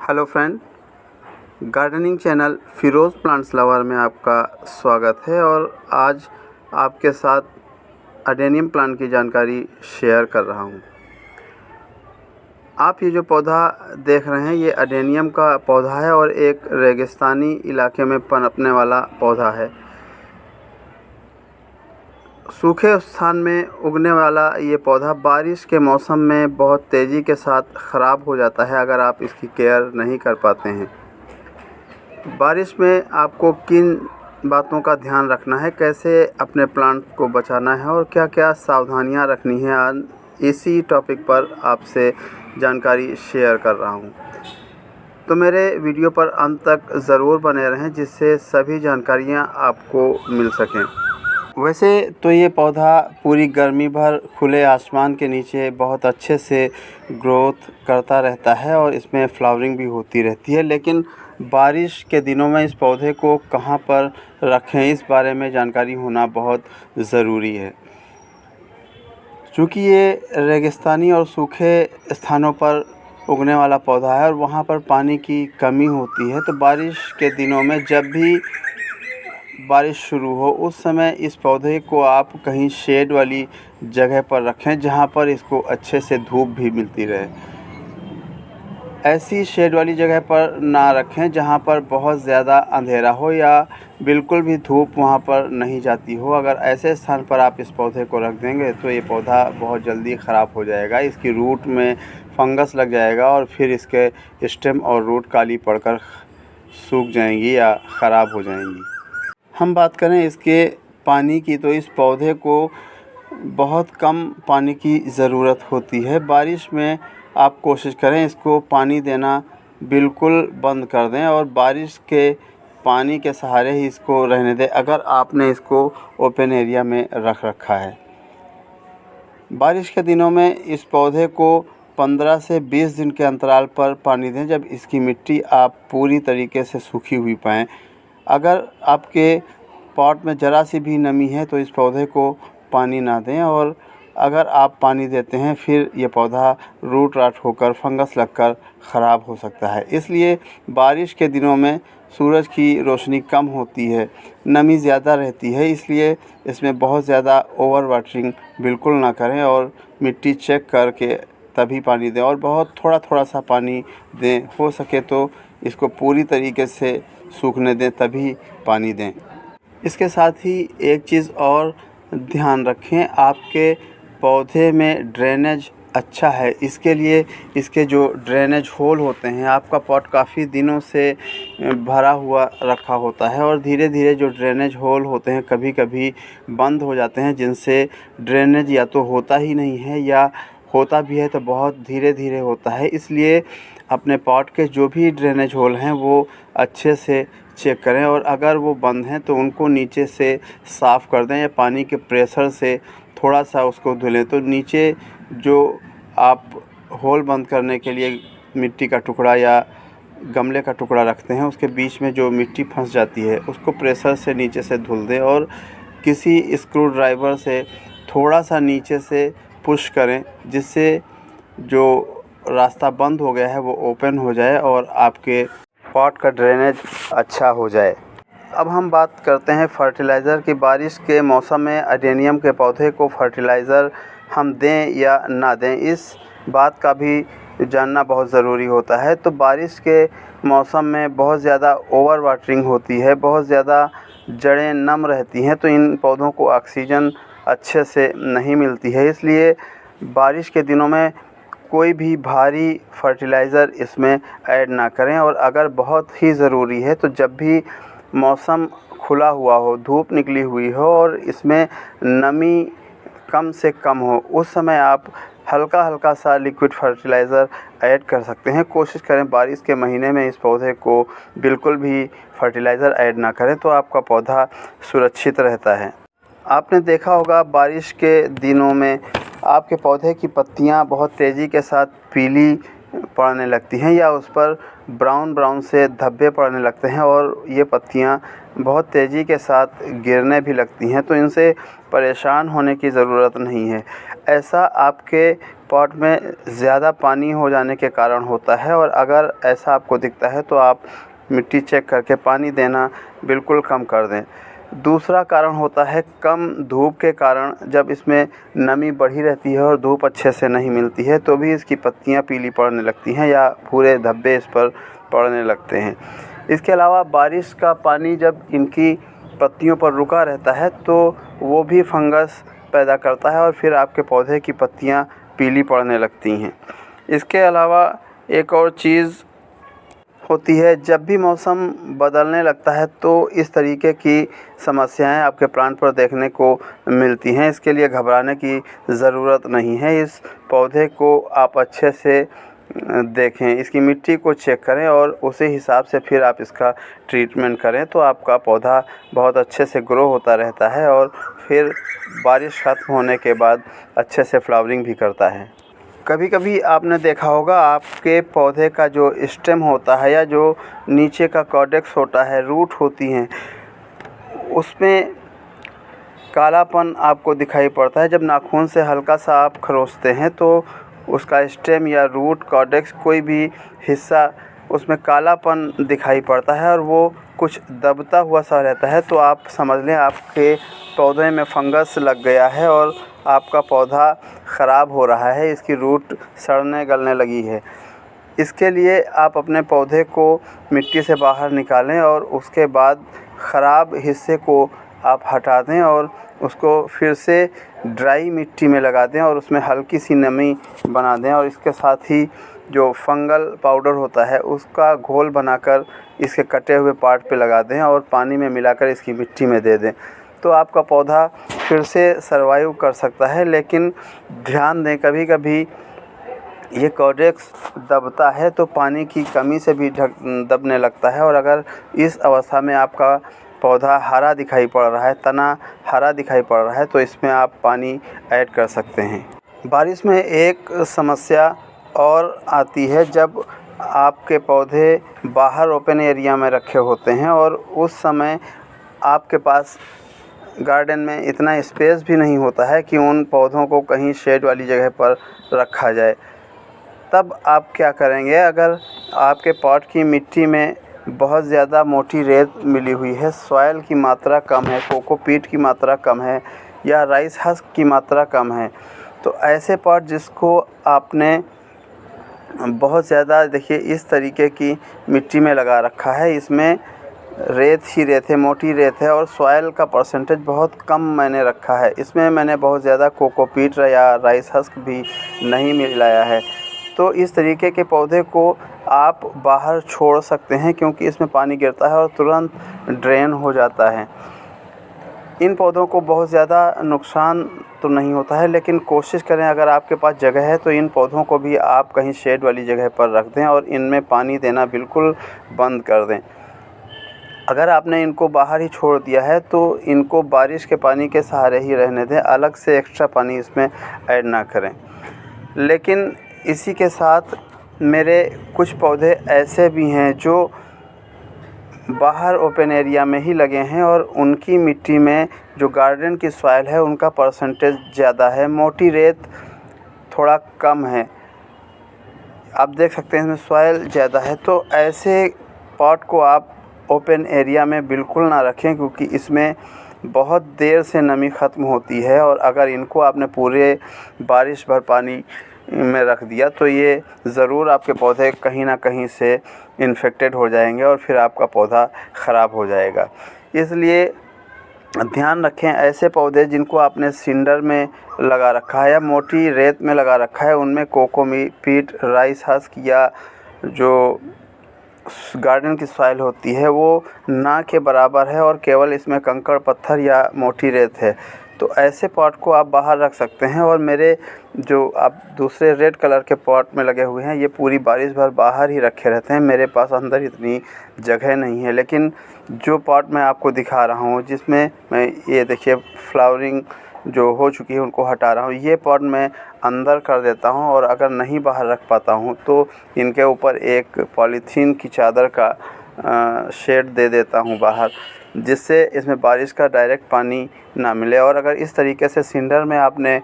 Hello friend, gardening channel Firoz plants lover में आपका स्वागत है। और आज आपके साथ अडेनियम प्लांट की जानकारी शेयर कर रहा हूँ। आप ये जो पौधा देख रहे हैं ये अडेनियम का पौधा है और एक रेगिस्तानी इलाके में पनपने वाला पौधा है। सूखे स्थान में उगने वाला ये पौधा बारिश के मौसम में बहुत तेज़ी के साथ ख़राब हो जाता है अगर आप इसकी केयर नहीं कर पाते हैं। बारिश में आपको किन बातों का ध्यान रखना है, कैसे अपने प्लांट को बचाना है और क्या क्या सावधानियां रखनी है, आज इसी टॉपिक पर आपसे जानकारी शेयर कर रहा हूं। तो मेरे वीडियो पर अंत तक ज़रूर बने रहें जिससे सभी जानकारियां आपको मिल सकें। वैसे तो ये पौधा पूरी गर्मी भर खुले आसमान के नीचे बहुत अच्छे से ग्रोथ करता रहता है और इसमें फ्लावरिंग भी होती रहती है, लेकिन बारिश के दिनों में इस पौधे को कहाँ पर रखें इस बारे में जानकारी होना बहुत ज़रूरी है। चूँकि ये रेगिस्तानी और सूखे स्थानों पर उगने वाला पौधा है और वहाँ पर पानी की कमी होती है, तो बारिश के दिनों में जब भी बारिश शुरू हो उस समय इस पौधे को आप कहीं शेड वाली जगह पर रखें जहाँ पर इसको अच्छे से धूप भी मिलती रहे। ऐसी शेड वाली जगह पर ना रखें जहाँ पर बहुत ज़्यादा अंधेरा हो या बिल्कुल भी धूप वहाँ पर नहीं जाती हो। अगर ऐसे स्थान पर आप इस पौधे को रख देंगे तो ये पौधा बहुत जल्दी ख़राब हो जाएगा, इसकी रूट में फंगस लग जाएगा और फिर इसके स्टेम और रूट काली पड़कर सूख जाएंगी या ख़राब हो जाएंगी। हम बात करें इसके पानी की तो इस पौधे को बहुत कम पानी की ज़रूरत होती है। बारिश में आप कोशिश करें इसको पानी देना बिल्कुल बंद कर दें और बारिश के पानी के सहारे ही इसको रहने दें अगर आपने इसको ओपन एरिया में रख रखा है। बारिश के दिनों में इस पौधे को 15 से 20 दिन के अंतराल पर पानी दें जब इसकी मिट्टी आप पूरी तरीके से सूखी हुई पाएँ। अगर आपके पॉट में ज़रा सी भी नमी है तो इस पौधे को पानी ना दें, और अगर आप पानी देते हैं फिर ये पौधा रूट राट होकर फंगस लगकर ख़राब हो सकता है। इसलिए बारिश के दिनों में सूरज की रोशनी कम होती है, नमी ज़्यादा रहती है, इसलिए इसमें बहुत ज़्यादा ओवर वाटरिंग बिल्कुल ना करें और मिट्टी चेक करके तभी पानी दें और बहुत थोड़ा थोड़ा सा पानी दें। हो सके तो इसको पूरी तरीके से सूखने दें तभी पानी दें। इसके साथ ही एक चीज़ और ध्यान रखें, आपके पौधे में ड्रेनेज अच्छा है, इसके लिए इसके जो ड्रेनेज होल होते हैं, आपका पॉट काफ़ी दिनों से भरा हुआ रखा होता है और धीरे धीरे जो ड्रेनेज होल होते हैं कभी कभी बंद हो जाते हैं, जिनसे ड्रेनेज या तो होता ही नहीं है या होता भी है तो बहुत धीरे धीरे होता है। इसलिए अपने पॉट के जो भी ड्रेनेज होल हैं वो अच्छे से चेक करें और अगर वो बंद हैं तो उनको नीचे से साफ़ कर दें या पानी के प्रेशर से थोड़ा सा उसको धुलें। तो नीचे जो आप होल बंद करने के लिए मिट्टी का टुकड़ा या गमले का टुकड़ा रखते हैं उसके बीच में जो मिट्टी फंस जाती है उसको प्रेशर से नीचे से धुल दें और किसी स्क्रू ड्राइवर से थोड़ा सा नीचे से पुश करें जिससे जो रास्ता बंद हो गया है वो ओपन हो जाए और आपके पॉट का ड्रेनेज अच्छा हो जाए। अब हम बात करते हैं फर्टिलाइज़र की। बारिश के मौसम में अडेनियम के पौधे को फर्टिलाइज़र हम दें या ना दें, इस बात का भी जानना बहुत ज़रूरी होता है। तो बारिश के मौसम में बहुत ज़्यादा ओवर वाटरिंग होती है, बहुत ज़्यादा जड़ें नम रहती हैं, तो इन पौधों को ऑक्सीजन अच्छे से नहीं मिलती है। इसलिए बारिश के दिनों में कोई भी भारी फर्टिलाइज़र इसमें ऐड ना करें और अगर बहुत ही ज़रूरी है तो जब भी मौसम खुला हुआ हो, धूप निकली हुई हो और इसमें नमी कम से कम हो, उस समय आप हल्का हल्का सा लिक्विड फर्टिलाइज़र ऐड कर सकते हैं। कोशिश करें बारिश के महीने में इस पौधे को बिल्कुल भी फर्टिलाइज़र ऐड ना करें तो आपका पौधा सुरक्षित रहता है। आपने देखा होगा बारिश के दिनों में आपके पौधे की पत्तियां बहुत तेज़ी के साथ पीली पड़ने लगती हैं या उस पर ब्राउन ब्राउन से धब्बे पड़ने लगते हैं और ये पत्तियां बहुत तेज़ी के साथ गिरने भी लगती हैं। तो इनसे परेशान होने की ज़रूरत नहीं है। ऐसा आपके पॉट में ज़्यादा पानी हो जाने के कारण होता है। और अगर ऐसा आपको दिखता है तो आप मिट्टी चेक करके पानी देना बिल्कुल कम कर दें। दूसरा कारण होता है कम धूप के कारण, जब इसमें नमी बढ़ी रहती है और धूप अच्छे से नहीं मिलती है तो भी इसकी पत्तियां पीली पड़ने लगती हैं या भूरे धब्बे इस पर पड़ने लगते हैं। इसके अलावा बारिश का पानी जब इनकी पत्तियों पर रुका रहता है तो वो भी फंगस पैदा करता है और फिर आपके पौधे की पत्तियां पीली पड़ने लगती हैं। इसके अलावा एक और चीज़ होती है, जब भी मौसम बदलने लगता है तो इस तरीके की समस्याएं आपके प्लांट पर देखने को मिलती हैं। इसके लिए घबराने की ज़रूरत नहीं है। इस पौधे को आप अच्छे से देखें, इसकी मिट्टी को चेक करें और उसी हिसाब से फिर आप इसका ट्रीटमेंट करें तो आपका पौधा बहुत अच्छे से ग्रो होता रहता है और फिर बारिश ख़त्म होने के बाद अच्छे से फ्लावरिंग भी करता है। कभी कभी आपने देखा होगा आपके पौधे का जो स्टेम होता है या जो नीचे का कॉर्डेक्स होता है, रूट होती हैं, उसमें कालापन आपको दिखाई पड़ता है। जब नाखून से हल्का सा आप खरोचते हैं तो उसका स्टेम या रूट, कॉर्डेक्स, कोई भी हिस्सा उसमें कालापन दिखाई पड़ता है और वो कुछ दबता हुआ सा रहता है। तो आप समझ लें आपके पौधे में फंगस लग गया है और आपका पौधा ख़राब हो रहा है, इसकी रूट सड़ने गलने लगी है। इसके लिए आप अपने पौधे को मिट्टी से बाहर निकालें और उसके बाद ख़राब हिस्से को आप हटा दें और उसको फिर से ड्राई मिट्टी में लगा दें और उसमें हल्की सी नमी बना दें और इसके साथ ही जो फंगल पाउडर होता है उसका घोल बनाकर इसके कटे हुए पार्ट पे लगा दें और पानी में मिलाकर इसकी मिट्टी में दे दें तो आपका पौधा फिर से सर्वाइव कर सकता है। लेकिन ध्यान दें, कभी कभी ये कॉर्डेक्स दबता है तो पानी की कमी से भी दबने लगता है और अगर इस अवस्था में आपका पौधा हरा दिखाई पड़ रहा है, तना हरा दिखाई पड़ रहा है, तो इसमें आप पानी ऐड कर सकते हैं। बारिश में एक समस्या और आती है, जब आपके पौधे बाहर ओपन एरिया में रखे होते हैं और उस समय आपके पास गार्डन में इतना स्पेस भी नहीं होता है कि उन पौधों को कहीं शेड वाली जगह पर रखा जाए। तब आप क्या करेंगे, अगर आपके पॉट की मिट्टी में बहुत ज़्यादा मोटी रेत मिली हुई है, सॉइल की मात्रा कम है, कोकोपीट की मात्रा कम है या राइस हस्क की मात्रा कम है, तो ऐसे पॉट जिसको आपने बहुत ज़्यादा, देखिए इस तरीके की मिट्टी में लगा रखा है, इसमें रेत ही रेत है, मोटी रेत है और सॉइल का परसेंटेज बहुत कम मैंने रखा है। इसमें मैंने बहुत ज़्यादा कोकोपीट या राइस हस्क भी नहीं मिलाया है। तो इस तरीके के पौधे को आप बाहर छोड़ सकते हैं क्योंकि इसमें पानी गिरता है और तुरंत ड्रेन हो जाता है। इन पौधों को बहुत ज़्यादा नुकसान तो नहीं होता है, लेकिन कोशिश करें अगर आपके पास जगह है तो इन पौधों को भी आप कहीं शेड वाली जगह पर रख दें और इनमें पानी देना बिल्कुल बंद कर दें। अगर आपने इनको बाहर ही छोड़ दिया है तो इनको बारिश के पानी के सहारे ही रहने दें, अलग से एक्स्ट्रा पानी इसमें ऐड ना करें। लेकिन इसी के साथ मेरे कुछ पौधे ऐसे भी हैं जो बाहर ओपन एरिया में ही लगे हैं और उनकी मिट्टी में जो गार्डन की सॉइल है उनका परसेंटेज ज़्यादा है, मोटी रेत थोड़ा कम है। आप देख सकते हैं इसमें सॉइल ज़्यादा है। तो ऐसे पॉट को आप ओपन एरिया में बिल्कुल ना रखें क्योंकि इसमें बहुत देर से नमी ख़त्म होती है और अगर इनको आपने पूरे बारिश भर पानी में रख दिया तो ये ज़रूर आपके पौधे कहीं ना कहीं से इन्फेक्टेड हो जाएंगे और फिर आपका पौधा ख़राब हो जाएगा। इसलिए ध्यान रखें, ऐसे पौधे जिनको आपने सिंडर में लगा रखा है या मोटी रेत में लगा रखा है उनमें कोकोपीट, राइस हस्क या जो गार्डन की सॉइल होती है वो ना के बराबर है और केवल इसमें कंकड़ पत्थर या मोटी रेत है, तो ऐसे पॉट को आप बाहर रख सकते हैं। और मेरे जो आप दूसरे रेड कलर के पॉट में लगे हुए हैं ये पूरी बारिश भर बाहर ही रखे रहते हैं, मेरे पास अंदर इतनी जगह नहीं है। लेकिन जो पॉट मैं आपको दिखा रहा हूँ जिसमें मैं ये देखिए फ्लावरिंग जो हो चुकी है उनको हटा रहा हूँ, ये पॉट मैं अंदर कर देता हूँ और अगर नहीं बाहर रख पाता हूँ तो इनके ऊपर एक पॉलीथीन की चादर का शेड दे देता हूँ बाहर, जिससे इसमें बारिश का डायरेक्ट पानी ना मिले। और अगर इस तरीके से सिंडर में आपने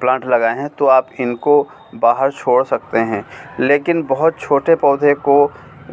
प्लांट लगाए हैं तो आप इनको बाहर छोड़ सकते हैं। लेकिन बहुत छोटे पौधे को,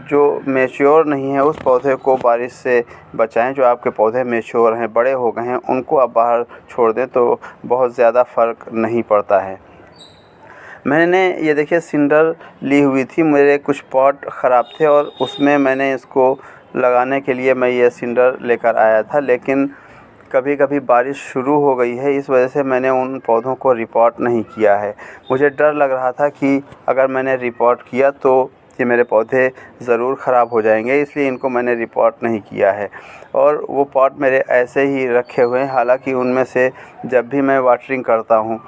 जो मैच्योर नहीं है, उस पौधे को बारिश से बचाएं। जो आपके पौधे मैच्योर हैं, बड़े हो गए हैं, उनको आप बाहर छोड़ दें तो बहुत ज़्यादा फ़र्क नहीं पड़ता है। मैंने ये देखिए सिंडर ली हुई थी, मेरे कुछ पॉट ख़राब थे और उसमें मैंने इसको लगाने के लिए मैं ये सिंडर लेकर आया था। लेकिन कभी कभी बारिश शुरू हो गई है, इस वजह से मैंने उन पौधों को रिपोर्ट नहीं किया है। मुझे डर लग रहा था कि अगर मैंने रिपोर्ट किया तो ये मेरे पौधे ज़रूर ख़राब हो जाएंगे, इसलिए इनको मैंने रिपोर्ट नहीं किया है। और वो पॉट मेरे ऐसे ही रखे हुए हैं। हालांकि उनमें से जब भी मैं वाटरिंग करता हूँ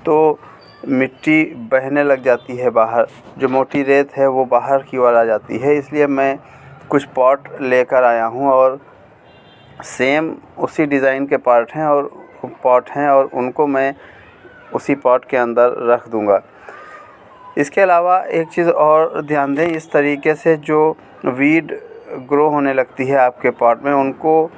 तो मिट्टी बहने लग जाती है बाहर, जो मोटी रेत है वो बाहर की ओर आ जाती है। इसलिए मैं कुछ पॉट लेकर आया हूँ और सेम उसी डिज़ाइन के पॉट हैं और उनको मैं उसी पॉट के अंदर रख दूँगा। इसके अलावा एक चीज़ और ध्यान दें, इस तरीके से जो वीड ग्रो होने लगती है आपके पॉट में, उनको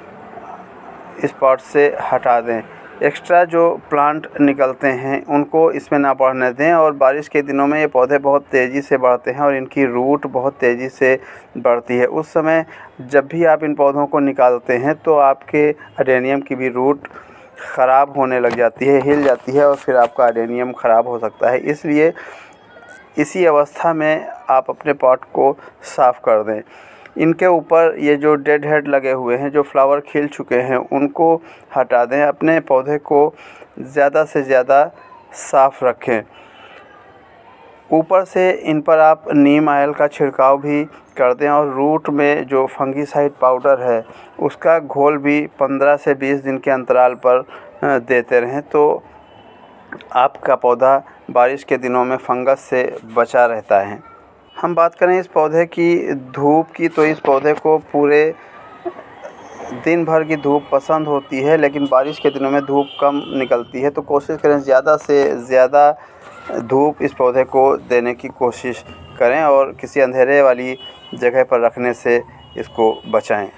इस पॉट से हटा दें। एक्स्ट्रा जो प्लांट निकलते हैं उनको इसमें ना बढ़ने दें। और बारिश के दिनों में ये पौधे बहुत तेज़ी से बढ़ते हैं और इनकी रूट बहुत तेज़ी से बढ़ती है। उस समय जब भी आप इन पौधों को निकालते हैं तो आपके अडेनियम की भी रूट ख़राब होने लग जाती है, हिल जाती है और फिर आपका अडेनियम ख़राब हो सकता है। इसलिए इसी अवस्था में आप अपने पॉट को साफ़ कर दें। इनके ऊपर ये जो डेड हेड लगे हुए हैं, जो फ्लावर खिल चुके हैं, उनको हटा दें। अपने पौधे को ज़्यादा से ज़्यादा साफ़ रखें। ऊपर से इन पर आप नीम ऑयल का छिड़काव भी कर दें और रूट में जो फंगीसाइड पाउडर है उसका घोल भी 15 से 20 दिन के अंतराल पर देते रहें, तो आपका पौधा बारिश के दिनों में फंगस से बचा रहता है। हम बात करें इस पौधे की धूप की, तो इस पौधे को पूरे दिन भर की धूप पसंद होती है, लेकिन बारिश के दिनों में धूप कम निकलती है। तो कोशिश करें ज़्यादा से ज़्यादा धूप इस पौधे को देने की कोशिश करें और किसी अंधेरे वाली जगह पर रखने से इसको बचाएं।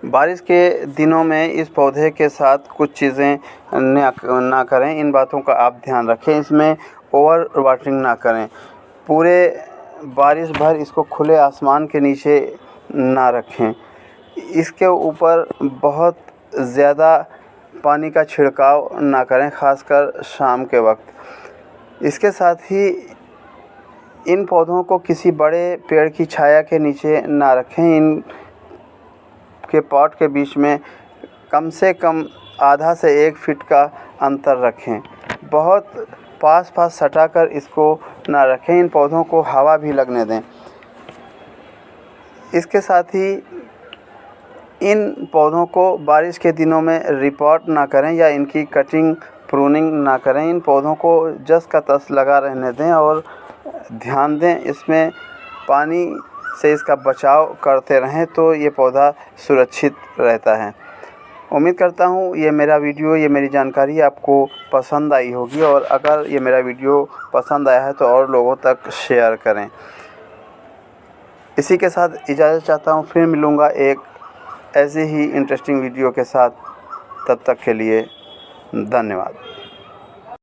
बारिश के दिनों में इस पौधे के साथ कुछ चीज़ें ना करें, इन बातों का आप ध्यान रखें। इसमें ओवर वाटरिंग ना करें। पूरे बारिश भर इसको खुले आसमान के नीचे ना रखें। इसके ऊपर बहुत ज़्यादा पानी का छिड़काव ना करें, ख़ासकर शाम के वक्त। इसके साथ ही इन पौधों को किसी बड़े पेड़ की छाया के नीचे ना रखें। इन के पॉट के बीच में कम से कम आधा से 1 फीट का अंतर रखें। बहुत पास सटाकर इसको ना रखें। इन पौधों को हवा भी लगने दें। इसके साथ ही इन पौधों को बारिश के दिनों में रिपोर्ट ना करें या इनकी कटिंग प्रूनिंग ना करें। इन पौधों को जस का तस लगा रहने दें और ध्यान दें इसमें पानी से इसका बचाव करते रहें, तो ये पौधा सुरक्षित रहता है। उम्मीद करता हूँ ये मेरी जानकारी आपको पसंद आई होगी, और अगर ये मेरा वीडियो पसंद आया है तो और लोगों तक शेयर करें। इसी के साथ इजाज़त चाहता हूँ, फिर मिलूँगा एक ऐसे ही इंटरेस्टिंग वीडियो के साथ। तब तक के लिए धन्यवाद।